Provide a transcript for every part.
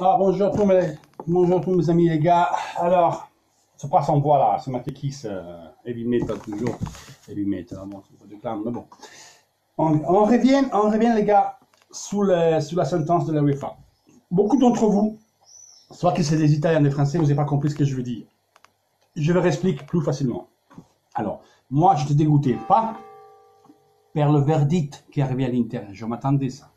Ah, bonjour à tous mes amis les gars. Alors, ça passe en voix là, c'est ma Tekis Heavy Metal toujours. Heavy Metal, bon, c'est pas de clan, mais bon. On revient les gars sous la sentence de la UEFA. Beaucoup d'entre vous, soit que c'est des Italiens, des Français, vous n'avez pas compris ce que je veux dire. Je vais réexpliquer plus facilement. Alors, moi j'étais dégoûté, pas par le verdict qui est arrivé à l'Inter, je m'attendais à ça.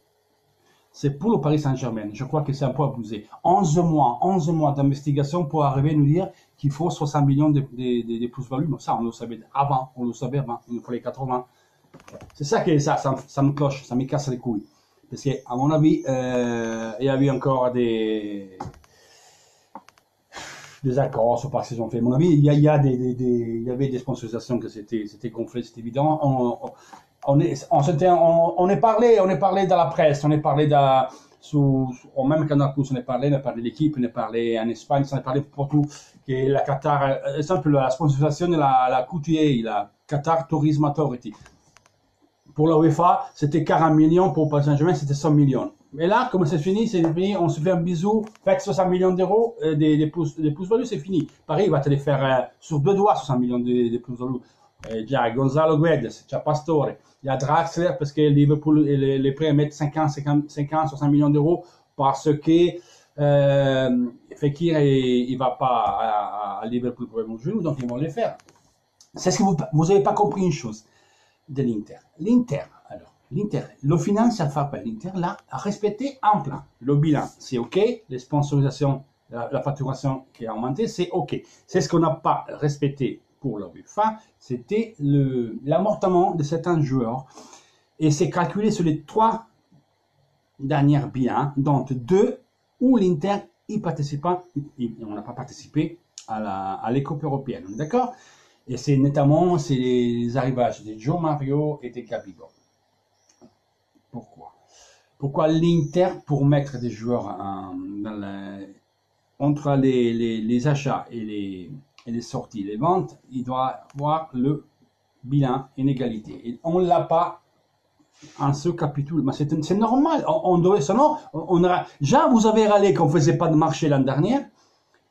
C'est pour le Paris Saint-Germain. Je crois que c'est un peu abusé. 11 mois d'investigation pour arriver à nous dire qu'il faut 60 millions de plus-value. Ça, on le savait avant. Il nous fallait 80. C'est ça que ça me cloche, ça me casse les couilles. Parce qu'à mon avis, il y avait encore des accords sur pas ce qu'ils ont fait. À mon avis, il y avait des sponsorisations que c'était gonflé, c'est évident. On est parlé dans la presse, on est parlé au même Canal+, on est parlé de l'équipe, on est parlé en Espagne, on est parlé partout, que la Qatar, exemple, la sponsorisation de la QTA, la Qatar Tourism Authority. Pour la UEFA, c'était 40 millions, pour Paris Saint-Germain, c'était 100 millions. Et là, comme c'est fini, on se fait un bisou, faites 60 millions d'euros, des plus-values, c'est fini. Paris va te les faire sur deux doigts, 60 millions de plus-values. Il y a Gonzalo Guedes, il y a Pastore, il y a Draxler, parce que Liverpool, les prêts à mettre 50, 60 millions d'euros, parce que Fekir, il va pas à Liverpool pour le jeu, donc ils vont les faire. C'est ce que vous n'avez pas compris une chose de l'Inter. L'Inter, le financial fair play, l'Inter là, a respecté un plan. Le bilan, c'est OK, les sponsorisations, la facturation qui a augmenté, c'est OK. C'est ce qu'on n'a pas respecté pour la UEFA, c'était l'amortissement de certains joueurs. Et c'est calculé sur les 3 dernières bilans, dont 2 où l'Inter y participe, on n'a pas participé à l'équipe européenne. D'accord? Et c'est notamment les arrivages de Joe Mario et de Gabigol. Pourquoi l'Inter, pour mettre des joueurs entre les achats et les sorties, les ventes, il doit avoir le bilan en égalité. Et on ne l'a pas en ce capitule. Mais c'est normal. On devrait, sinon, déjà, vous avez râlé qu'on ne faisait pas de marché l'an dernier.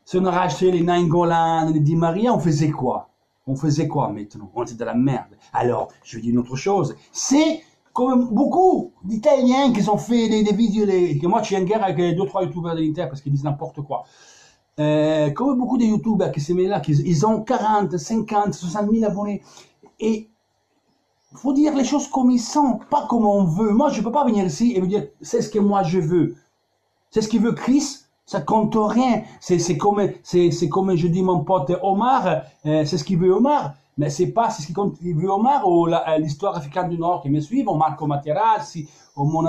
Si on a racheté les Nainggolan, les Di Maria, on faisait quoi maintenant? On était de la merde. Alors, je vais dire une autre chose. C'est comme beaucoup d'Italiens qui ont fait des vidéos, que moi, je suis en guerre avec 2-3 youtubeurs de l'Inter parce qu'ils disent n'importe quoi. Comme beaucoup de youtubeurs qui se mettent là, ils ont 40, 50, 60 000 abonnés. Et il faut dire les choses comme ils sont, pas comme on veut. Moi, je ne peux pas venir ici et vous dire, c'est ce que moi je veux. C'est ce qu'il veut Chris. Ça compte rien. C'est comme je dis mon pote Omar, c'est ce qu'il veut Omar. Mais c'est pas ce qu'il veut Omar ou l'histoire africaine du Nord qui me suit, ou Marco Materazzi, ou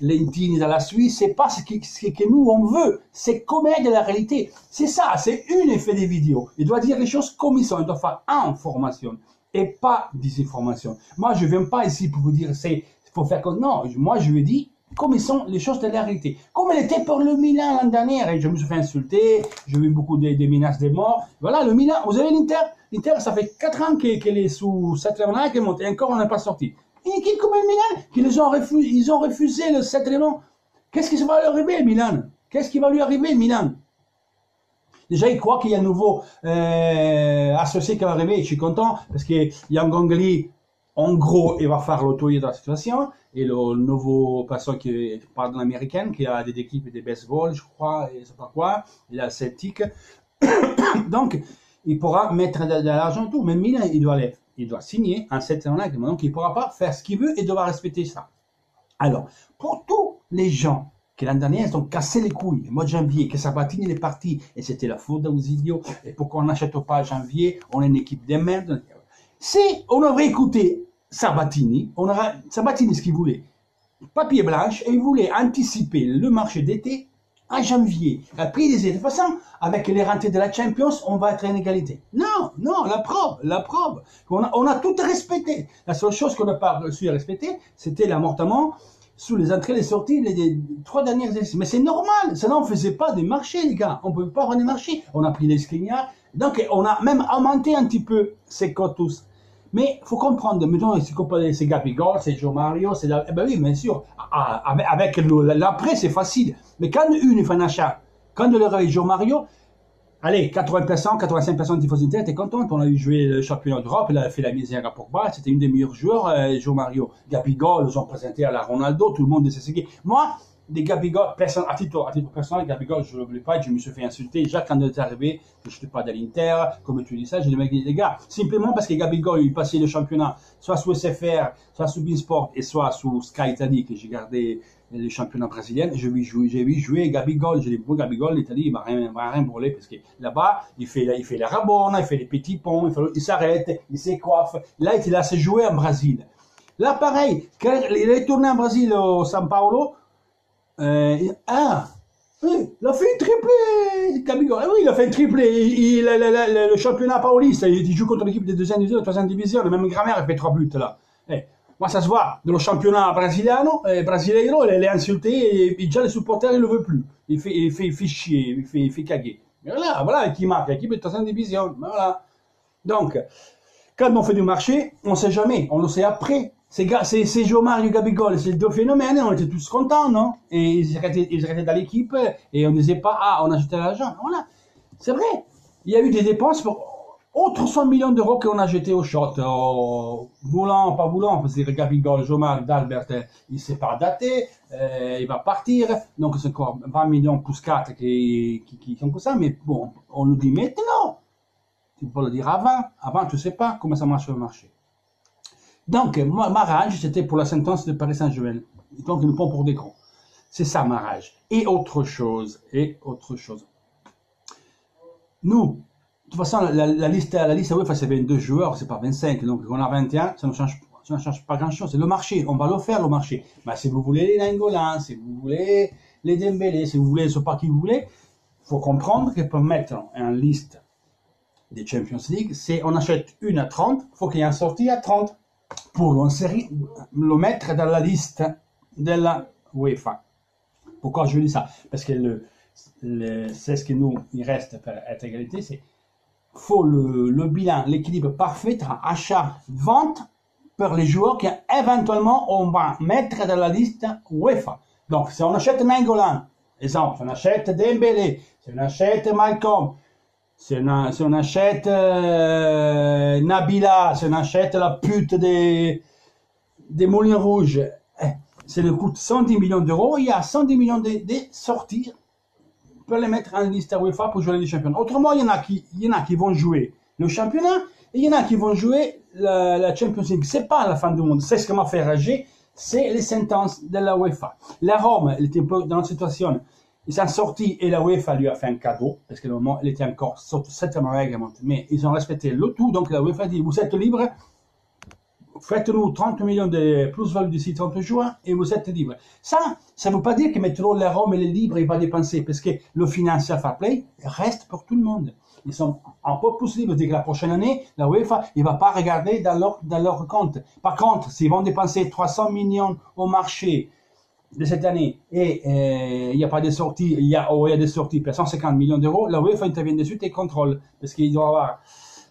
Lentini de la Suisse. C'est pas ce que nous on veut. C'est comme est de la réalité. C'est ça, c'est un effet des vidéos. Il doit dire les choses comme ils sont. Il doit faire information et pas désinformation. Moi, je ne viens pas ici pour vous dire il faut faire comme. Non, moi je veux dire comme sont les choses de la réalité. Comme elle était pour le Milan l'an dernier, et je me suis fait insulter, j'ai vu beaucoup de menaces de mort. Voilà, le Milan, vous avez l'Inter, ça fait 4 ans qu'elle est sous cette élément-là, qu'elle monte, et encore on n'est pas sorti. Et qui comme le Milan, ils ont refusé le 7 élément. Qu'est-ce qui va lui arriver, Milan? Qu'est-ce qui va lui arriver, Milan? Déjà, il croit qu'il y a un nouveau associé qui va arriver, et je suis content, parce qu'il y a un Gangli. En gros, il va faire l'autorité de la situation. Et le nouveau personne qui parle de l'américaine, qui a des équipes de baseball, je crois, et je sais pas quoi, il a Celtic. Donc, il pourra mettre de l'argent et tout. Mais Milan, il doit signer un certain règlement. Donc, il ne pourra pas faire ce qu'il veut et doit respecter ça. Alors, pour tous les gens qui l'an dernier, ils ont cassé les couilles, le mois de janvier, que Sabatini est parti, et c'était la faute d'Ausilio, et pourquoi on n'achète pas à janvier, on est une équipe de merde. Si on avait écouté Sabatini, ce qu'il voulait, papier blanche, et il voulait anticiper le marché d'été en janvier. Après, il disait, de toute façon, avec les rentrées de la Champions, on va être en égalité. Non, la preuve. On a tout respecté. La seule chose qu'on n'a pas su respecter, c'était l'amortissement sous les entrées et les sorties les 3 dernières années. Mais c'est normal, sinon on ne faisait pas des marchés, les gars. On ne pouvait pas avoir des marchés. On a pris les Skriniar. Donc, on a même augmenté un petit peu ces cotes tous. Mais il faut comprendre, mettons, c'est Gabigol, c'est Joe Mario, eh ben oui, bien sûr, avec l'après, c'est facile. Mais quand une fait un achat, quand le réveille Joe Mario, allez, 80%, 85% des fausses étaient contents. On a eu joué le championnat d'Europe, il a fait la misère à Pogba, c'était une des meilleurs joueurs, Joe Mario. Gabigol, ils ont présenté à la Ronaldo, tout le monde s'est segué. Moi, des Gabigol, à titre personnel, Gabigol, je ne l'oublie pas, je me suis fait insulter. Jacques, quand il est arrivé, que je n'étais pas de l'Inter, comme tu dis ça, j'ai dit, les gars, simplement parce que Gabigol, il passait le championnat, soit sous SFR, soit sous Beansport, et soit sous Sky Italie, que j'ai gardé les championnats brésiliens, j'ai vu jouer Gabigol, j'ai dit, bon, Gabigol, l'Italie, il va rien brûler, parce que là-bas, il fait les rabona, il fait les petits ponts, il s'arrête, il s'écoiffe. Là, il a assez joué en Brésil. Là, pareil, quand il est tourné en Brésil, au São Paulo, oui, il a fait un triplé, Gabigol. Oui, il a fait un triplé. Le championnat pauliste, il joue contre l'équipe de deuxième division, de troisième division. Le même grammaire, il fait 3 buts là. Moi, ça se voit. Dans le championnat brasileiro, il est insulté et déjà les supporters, ils ne le veulent plus. Il fait chier, il fait caguer. Mais voilà qui marque, l'équipe de troisième division. Voilà. Donc, quand on fait du marché, on ne sait jamais, on le sait après. C'est Joe Mario Gabigol, c'est deux phénomènes, on était tous contents, non? Et ils restaient dans l'équipe et on ne disait pas, ah, on a jeté l'argent. Voilà. C'est vrai. Il y a eu des dépenses pour autres 100 millions d'euros qu'on a jeté au shot. Voulant, pas voulant, parce que Gabigol, Joe Mario, d'Albert, il ne s'est pas daté, il va partir. Donc c'est encore 20 millions plus 4 qui sont comme ça, mais bon, on nous dit maintenant. Tu peux le dire avant. Avant, tu ne sais pas comment ça marche sur le marché. Donc, moi, ma rage, c'était pour la sentence de Paris Saint-Germain. Donc, ils nous prend pour des gros. C'est ça, ma rage. Et autre chose. Nous, de toute façon, la liste UEFA, c'est 22 joueurs, c'est pas 25. Donc, on a 21, ça ne change pas grand-chose. C'est le marché. On va le faire, le marché. Mais si vous voulez les Nainggolan, si vous voulez les Dembélé, si vous voulez ce pas qui vous voulez, il faut comprendre que pour mettre en liste des Champions League, on achète une à 30, il faut qu'il y ait un sorti à 30. Pour le mettre dans la liste de la UEFA. Pourquoi je dis ça? Parce que c'est ce que nous, il reste pour être égalité, c'est faut le bilan, l'équilibre parfait entre achat-vente pour les joueurs qu'éventuellement on va mettre dans la liste UEFA. Donc, si on achète Nainggolan, exemple, si on achète Dembélé, si on achète Malcolm, si on achète Nabila, si on achète la pute des Moulins Rouges, ça nous coûte 110 millions d'euros, il y a 110 millions de sorties pour les mettre en liste à UEFA pour jouer les championnats. Autrement, il y en a qui vont jouer le championnat et il y en a qui vont jouer la Champions League. C'est pas la fin du monde, c'est ce qui m'a fait rager, c'est les sentences de la UEFA. La Rome, elle était un peu dans une situation. Ils sont sortis et la UEFA lui a fait un cadeau, parce que le moment, elle était encore sous cette règlement. Mais ils ont respecté le tout, donc la UEFA dit, vous êtes libre, faites-nous 30 millions de plus-value d'ici 30 juin et vous êtes libre. Ça ne veut pas dire que maintenant la Rome, elle est libre et va dépenser, parce que le financial fair play reste pour tout le monde. Ils sont un peu plus libres, dès que la prochaine année, la UEFA, il ne va pas regarder dans leur compte. Par contre, s'ils vont dépenser 300 millions au marché, de cette année et il n'y a pas de sorties, il y a des sorties pour 150 millions d'euros, la UEFA intervient dessus et contrôle parce qu'il doit avoir,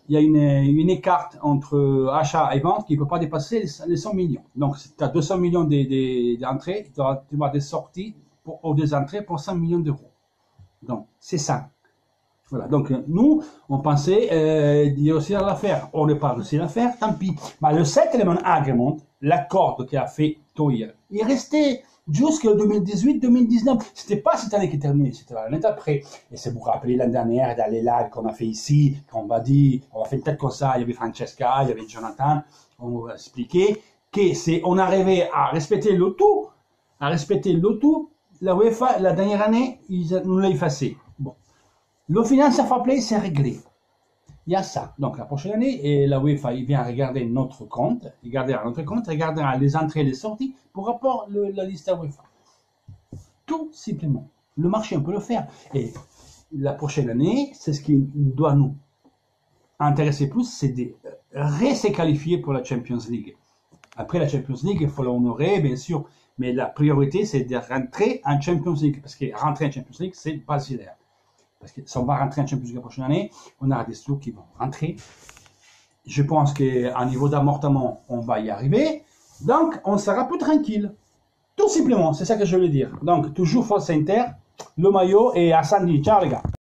il y a une écart entre achat et vente qui ne peut pas dépasser les 100 millions. Donc, si tu as 200 millions d'entrées, tu auras des sorties ou des entrées pour 100 millions d'euros. Donc, c'est ça. Voilà, donc nous, on pensait d'y réussir à l'affaire. On n'est pas réussi à l'affaire, tant pis. Mais le settlement agreement, l'accord qu'il a fait Toyer, il est resté jusqu'en 2018-2019. C'était pas cette année qui est terminée, c'était l'année après. Et c'est vous rappeler l'année dernière, dans les lives qu'on a fait ici, qu'on va dire, on a fait peut-être comme ça, il y avait Francesca, il y avait Jonathan, on va expliquer on arrivait à respecter le tout, la UEFA, la dernière année, ils nous l'ont effacé. Bon. Le financial fair play, c'est réglé. Il y a ça. Donc, la prochaine année, et la UEFA, il vient regarder notre compte, regardera les entrées et les sorties pour rapport la liste à UEFA. Tout simplement. Le marché, on peut le faire. Et la prochaine année, c'est ce qui doit nous intéresser plus, c'est de se qualifier pour la Champions League. Après la Champions League, il faut l'honorer, bien sûr, mais la priorité, c'est de rentrer en Champions League, parce que rentrer en Champions League, c'est basilaire. Parce que si on va rentrer en Champions League la prochaine année, on aura des sous qui vont rentrer. je pense qu'à niveau d'amortissement, on va y arriver. Donc, on sera plus tranquille. Tout simplement, c'est ça que je veux dire. Donc, toujours force inter, le maillot et à samedi. Ciao les gars.